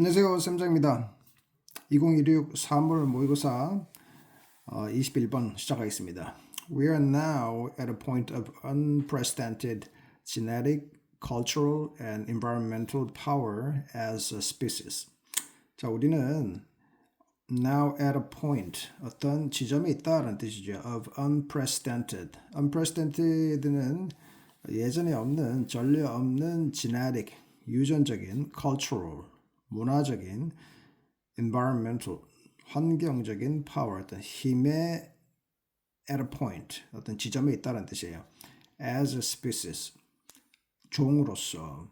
안녕하세요. 쌤장입니다. 2016 3월 모의고사 21번 시작하겠습니다. We are now at a point of unprecedented genetic, cultural, and environmental power as a species. 자, 우리는 now at a point, 어떤 지점에 있다라는 뜻이죠. of unprecedented. unprecedented는 예전에 없는, 전례 없는 genetic, 유전적인, cultural, 문화적인, environmental, 환경적인 power, 어떤 힘의 at a point, 어떤 지점에 있다는 뜻이에요. as a species, 종으로서.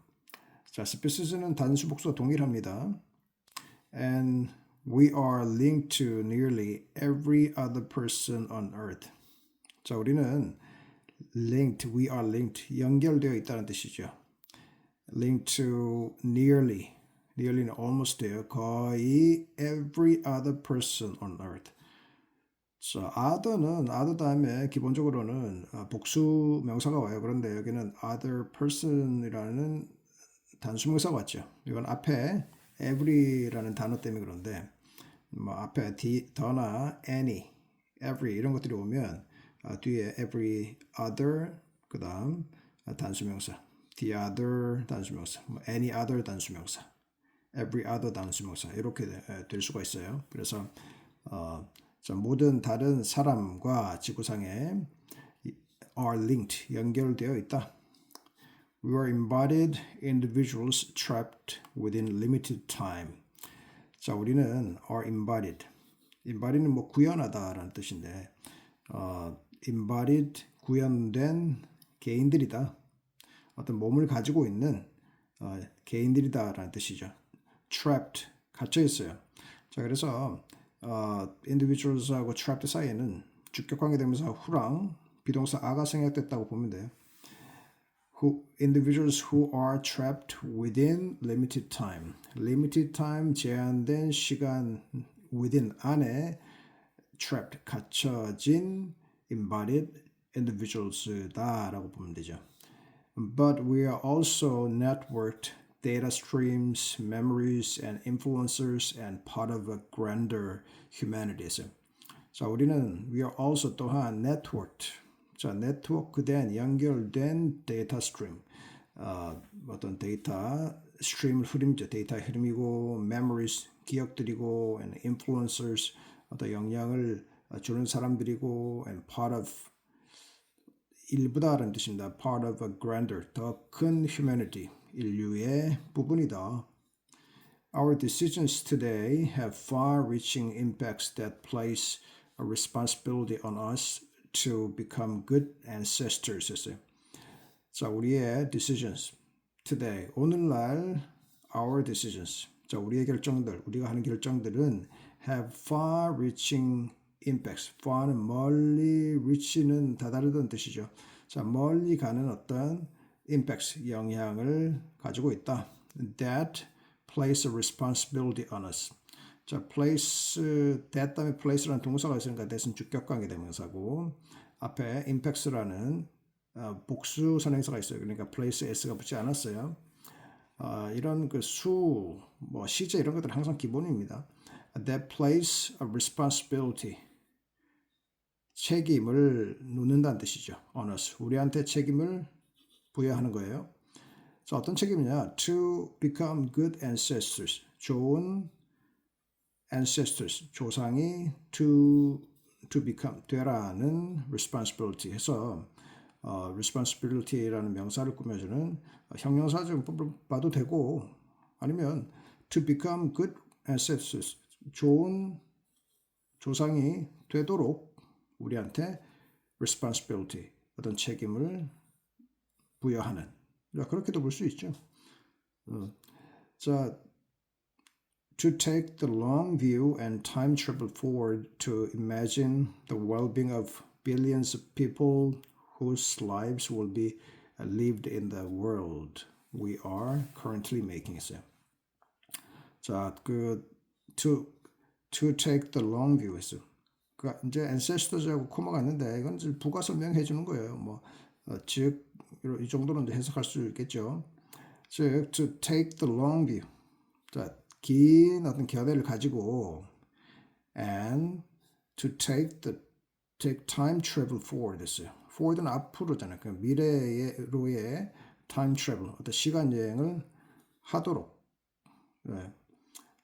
자, species는 단수 복수와 동일합니다. And we are linked to nearly every other person on earth. 자, 우리는 linked, we are linked, 연결되어 있다는 뜻이죠. linked to nearly, nearly는 almost 돼요. 거의 every other person on earth. 자, other 다음에 기본적으로는 복수 명사가 와요. 그런데 여기는 other person이라는 단수 명사가 왔죠. 이건 앞에 every라는 단어 때문에 그런데 뭐 앞에 the나 any, every 이런 것들이 오면 뒤에 every other 그다음 단수 명사, the other 단수 명사, any other 단수 명사, every other 단수 명사 이렇게 될 수가 있어요. 그래서 모든 다른 사람과 지구상에 are linked 연결되어 있다. We are embodied individuals trapped within limited time. 자, 우리는 are embodied. embodied는 뭐 구현하다라는 뜻인데, embodied 구현된 개인들이다. 어떤 몸을 가지고 있는 개인들이다라는 뜻이죠. trapped 갇혀 있어요. 자, 그래서 individuals하고 trapped 사이에는 주격 관계대명사 who랑 비동사 a가 생략됐다고 보면 돼요. individuals who are trapped within limited time. limited time 제한된 시간 within 안에 trapped 갇혀진 embodied individuals다라고 보면 되죠. But we are also networked data streams, memories, and influencers, and part of a grander humanity. 자, 우리는 we are also 또한 networked. 자, 네트워크된 연결된 데이터 스트림, 어떤 데이터 스트림을 흐름이죠. 데이터 흐름이고, memories 기억들이고, and influencers 어떤 영향을 주는 사람들이고, and part of 일부다라는 뜻입니다. part of a grander 더 큰 humanity 인류의 부분이다. Our decisions today have far-reaching impacts that place a responsibility on us to become good ancestors 했어요. 자, 우리의 decisions today 오늘날 our decisions 자, 우리의 결정들 우리가 하는 결정들은 have far-reaching impacts. far는 멀리, reach는 다다르다는 뜻이죠. 자, 멀리 가는 어떤 impacts 영향을 가지고 있다. That place a responsibility on us. 자, place, that 다음에 place라는 동사가 있으니까 that은 주격관계 대명사고 앞에 impacts라는 복수 선행사가 있어요. 그러니까 place s가 붙지 않았어요. 이런 그 수, 뭐 시제 이런 것들은 항상 기본입니다. That place a responsibility. 책임을 놓는다는 뜻이죠. on us. 우리한테 책임을 부여하는 거예요. 자, 어떤 책임이냐? To become good ancestors. 좋은 ancestors. 조상이 to become. 되라는 responsibility 해서 responsibility라는 명사를 꾸며주는 형용사적인 법을 봐도 되고 아니면 to become good ancestors. 좋은 조상이 되도록 우리한테 responsibility, 어떤 책임을 부여하는. 그렇게도 볼 수 있죠. 자, to take the long view and time travel forward to imagine the well-being of billions of people whose lives will be lived in the world we are currently making 있어요. 자, to take the long view 했어요. 이제 ancestors하고 코마가 있는데 이건 이제 부가 설명해 주는 거예요. 즉 이 정도는 이제 해석할 수 있겠죠. 즉 to take the long view. 자, 긴 어떤 견해를 가지고 and to take time travel forward 했어요. forward는 앞으로잖아요. 그 미래로의 time travel, 어떤 시간 여행을 하도록, 네.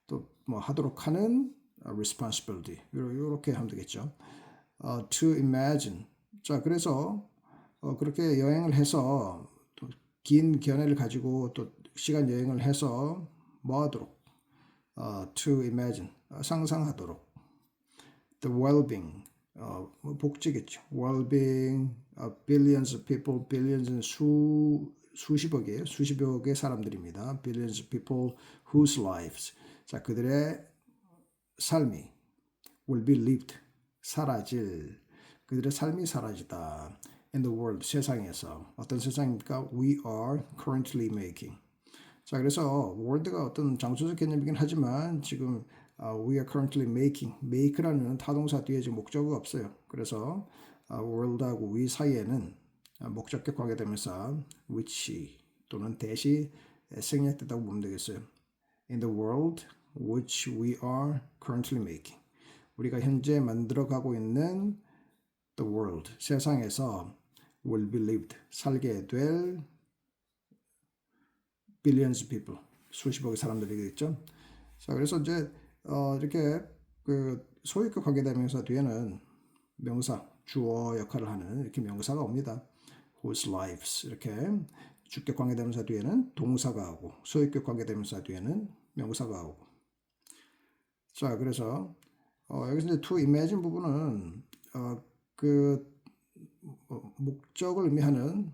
또 뭐 하도록 하는 responsibility 이렇게 하면 되겠죠. To imagine. 자, 그래서 그렇게 여행을 해서 또 긴 견해를 가지고 또 시간 여행을 해서 뭐 하도록 to imagine 상상하도록 the well-being 복지겠죠. well-being billions of people billions는 수십억이에요. 수십억의 사람들입니다. billions of people whose lives 자 그들의 삶이 will be lived 사라질 그들의 삶이 사라지다 in the world 세상에서 어떤 세상입니까? We are currently making 자 그래서 world가 어떤 장소적 개념이긴 하지만 지금 we are currently make라는 타동사 뒤에 지금 목적어가 없어요. 그래서 world하고 we 사이에는 목적격 관계대명사 which 또는 대시 생략됐다고 보면 되겠어요. In the world which we are currently making 우리가 현재 만들어가고 있는 the world 세상에서 will be lived 살게 될 billions of people 수십억의 사람들이겠죠. 자 그래서 이제 이렇게 그 소유격 관계대명사 뒤에는 명사 주어 역할을 하는 이렇게 명사가 옵니다. whose lives 이렇게 주격 관계대명사 뒤에는 동사가 오고 소유격 관계대명사 뒤에는 명사가 오고 자 그래서 여기서 이제 to imagine 부분은 그 목적을 의미하는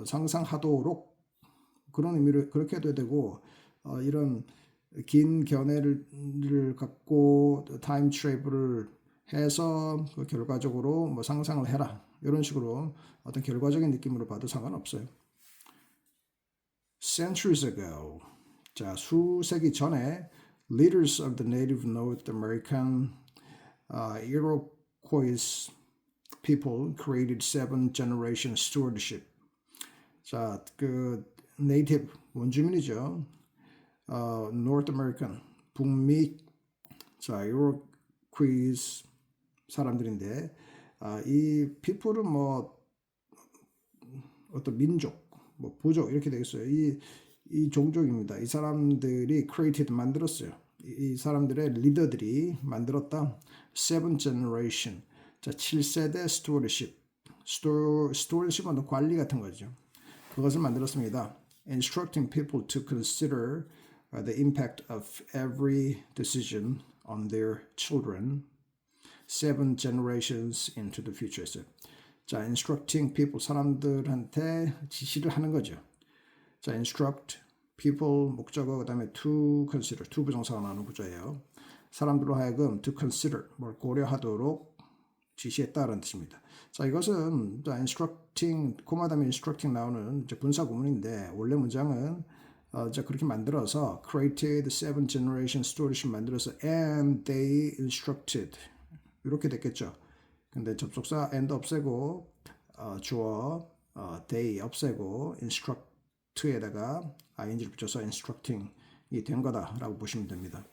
상상하도록 그런 의미를 그렇게 해도 되고 이런 긴 견해를 갖고 타임 트래블을 해서 그 결과적으로 뭐 상상을 해라 이런 식으로 어떤 결과적인 느낌으로 봐도 상관없어요. Centuries ago, 자 수세기 전에 leaders of the native North American Iroquois people created seven generation stewardship. 자 그 네이티브 원주민이죠. North American 북미 자 Iroquois 사람들인데 이 people은 뭐 어떤 민족 뭐 부족 이렇게 되겠어요. 이 종족입니다. 이 사람들이 created 만들었어요. 이 사람들의 리더들이 만들었다. Seven generation 자 7세대 stewardship stewardship은 관리 같은 거죠. 그것을 만들었습니다. Instructing people to consider the impact of every decision on their children, seven generations into the future. 자, instructing people 사람들한테 지시를 하는 거죠. 자, instruct people 목적어 그다음에 to consider to 부정사가 나오는 구조예요. 사람들로 하여금 to consider 뭘 고려하도록 지시했다라는 뜻입니다. 자, 이것은 instructing 코마 다음에 instructing 나오는 이제 분사 구문인데 원래 문장은 자 그렇게 만들어서 created seven generation stewardship 만들어서 and they instructed 이렇게 됐겠죠. 근데 접속사 and 없애고 주어 they 없애고 instruct에다가 ing를 붙여서 instructing이 된 거다라고 보시면 됩니다.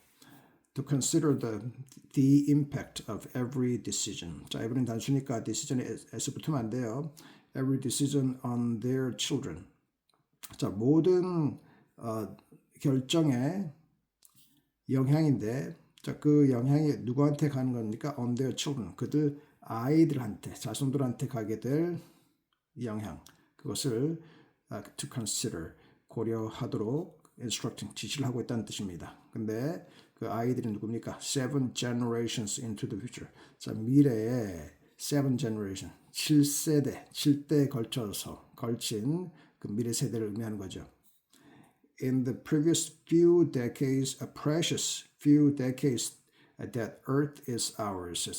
To consider the impact of every decision. 자, every는 단수니까 decision에 s 붙으면 안 돼요. Every decision on their children. 자, 모든 결정의 영향인데, 자, 그 영향이 누구한테 가는 겁니까? On their children. 그들 아이들한테, 자손들한테 가게 될 영향. 그것을 to consider 고려하도록 instructing 지시를 하고 있다는 뜻입니다. 근데 그 아이들이 누굽니까? Seven generations into the future. 자, 미래에 seven generation, 7세대, 7대에 걸쳐서 걸친 그 미래 세대를 의미하는 거죠. In the previous few decades, a precious few decades that earth is ours.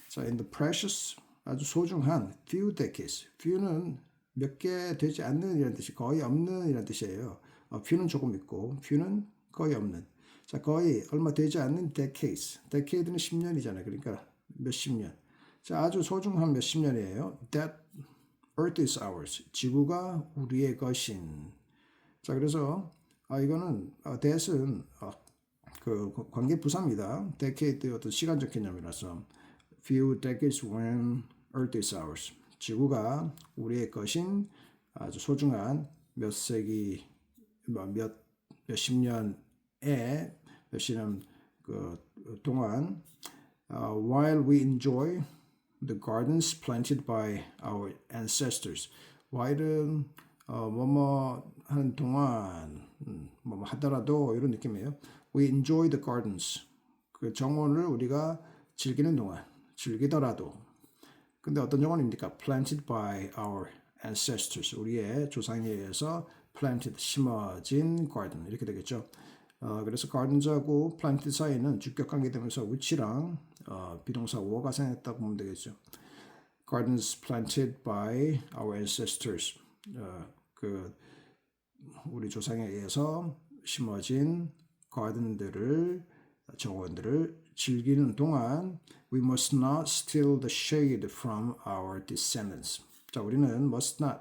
자, in the precious 아주 소중한 few decades. few는 몇 개 되지 않는 이란 뜻이 거의 없는 이란 뜻이에요. few는 조금 있고 few는 거의 없는. 자, 거의 얼마 되지 않는 decades. decade는 10년이잖아요. 그러니까 몇십 년. 자, 아주 소중한 몇십 년이에요. That earth is ours. 지구가 우리의 것인. 자, 그래서 이거는 that은 그 관계 부사입니다. decade 어떤 시간적 개념이라서 few decades when Earth is ours. 지구가 우리의 것인 아주 소중한 몇 세기 몇십 년에 몇십 년 그 동안 while we enjoy the gardens planted by our ancestors. while은 뭐뭐 하는 동안 뭐뭐 하더라도 이런 느낌이에요. We enjoy the gardens. 그 정원을 우리가 즐기는 동안 즐기더라도 근데 어떤 정원입니까? planted by our ancestors. 우리의 조상에 의해서 planted 심어진 garden 이렇게 되겠죠. 그래서 gardens하고 planted 사이는 주격 관계되면서 which랑 비동사 ware가 생겼다고 보면 되겠죠. Gardens planted by our ancestors. 그 우리 조상에 의해서 심어진 가든들을 정원들을 즐기는 동안 we must not steal the shade from our descendants. 자, 우리는 must not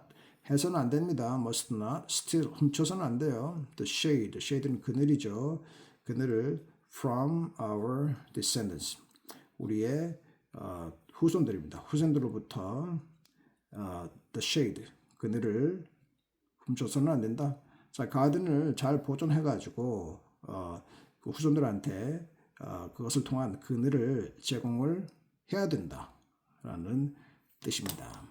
해서는 안 됩니다. must not steal 훔쳐서는 안 돼요. the shade, shade는 그늘이죠. 그늘을 from our descendants. 우리의 후손들입니다. 후손들로부터 the shade, 그늘을 훔쳐서는 안 된다. 자, 가든을 잘 보존해가지고 그 후손들한테 그것을 통한 그늘을 제공을 해야 된다라는 뜻입니다.